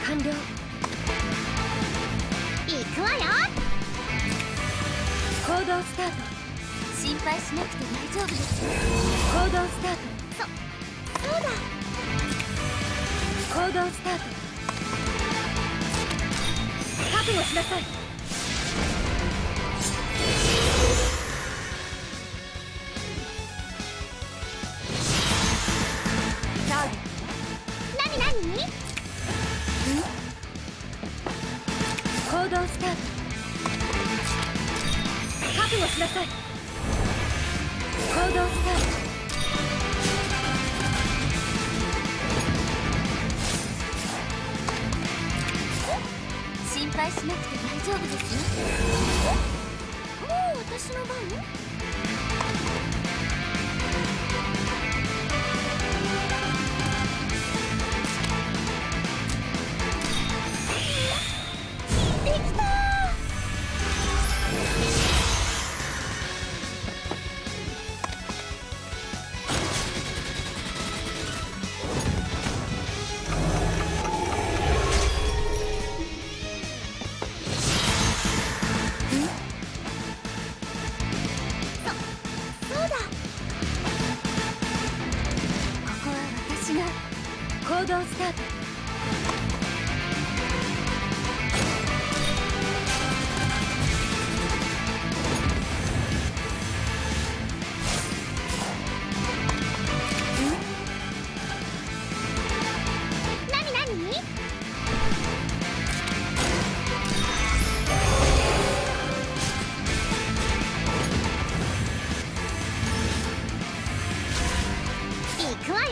完了。行くわよ。行動スタート。心配しなくて大丈夫ですよ。行動スタート。そうだ。行動スタート。覚悟しなさい。何行動スタート。覚悟しなさい。行動スタート。心配しなくて大丈夫ですよ。もう私の番？できたー。そうだ。ここは私が行動スタート。行くわよ。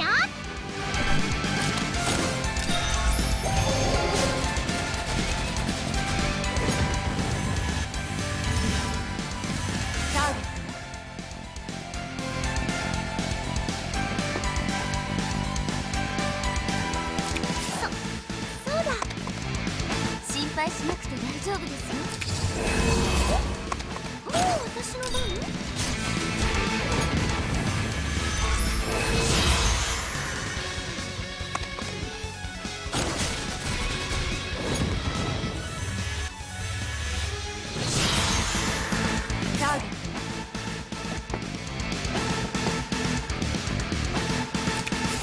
そうだ。心配しなくて大丈夫ですよ。もう私の番？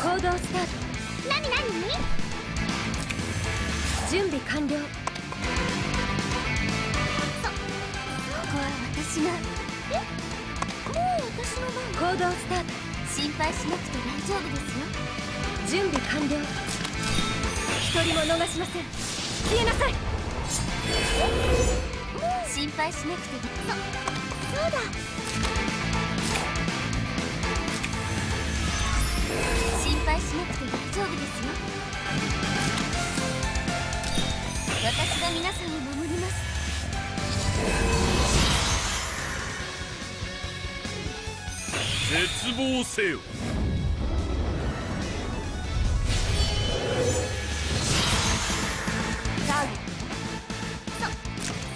行動スタート。何準備完了。ここは私が。もう私の番？行動スタート。心配しなくて大丈夫ですよ。準備完了。一人も逃しません。消えなさい。心配しなくて。そうだ。心配しなくて大丈夫ですよ。私が皆さんを守ります。絶望せよ。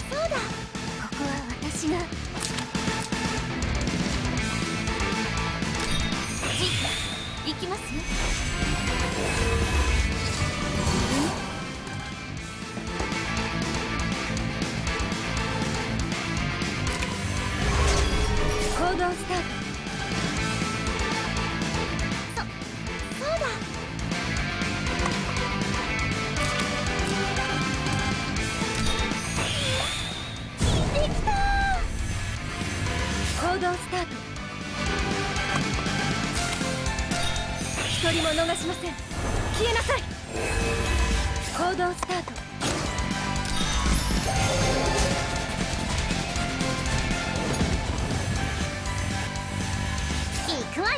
そうだ。ここは私が。行きますよ。行動スタート。そうだ。できたー。行動スタート。一人も逃しません。消えなさい。行動スタート。行くわよ。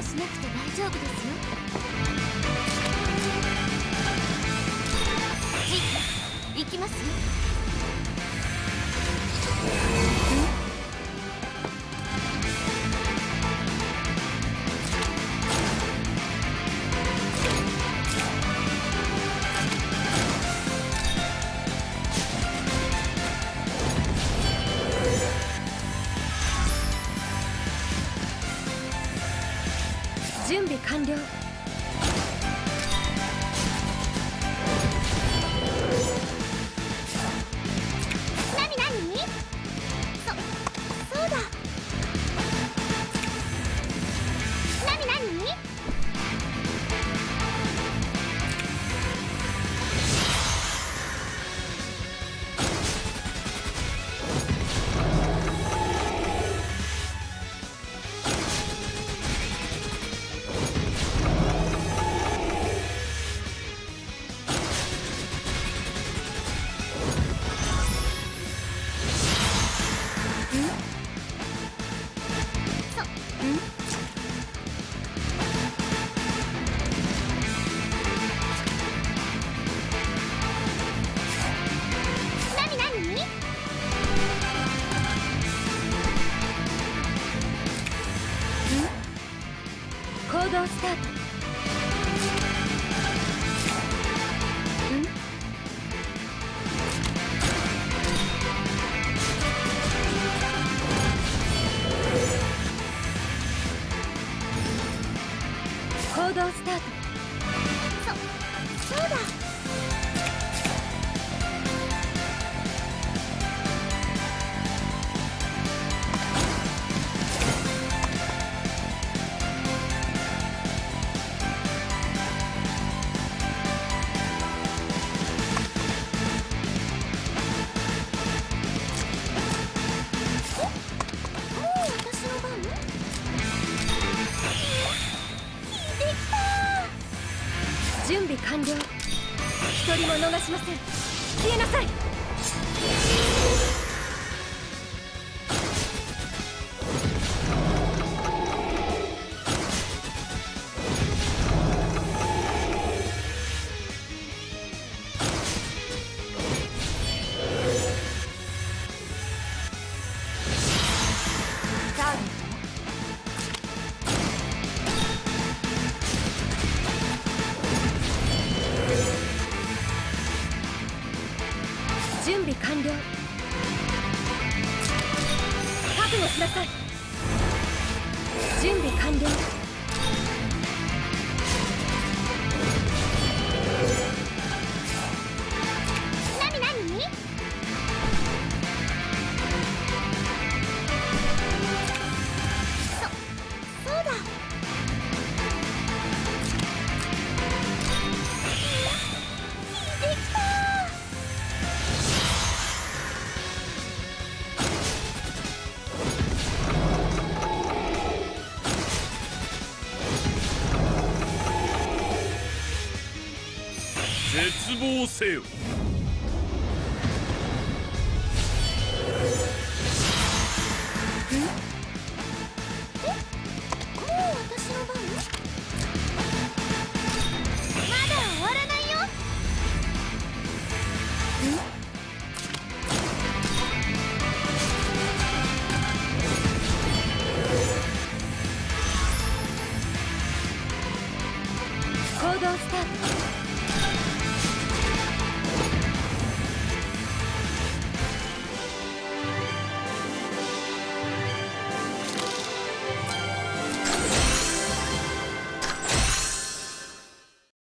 配しなくて大丈夫ですよ。行きますよ。準備完了。そうだ。行動スタート。行動スタート。そうだ。準備完了。一人も逃しません。消えなさい。準備完了。覚悟しなさい。準備完了。そうだ。できた。絶望せよ。もう私の番？まだ終わらないよ。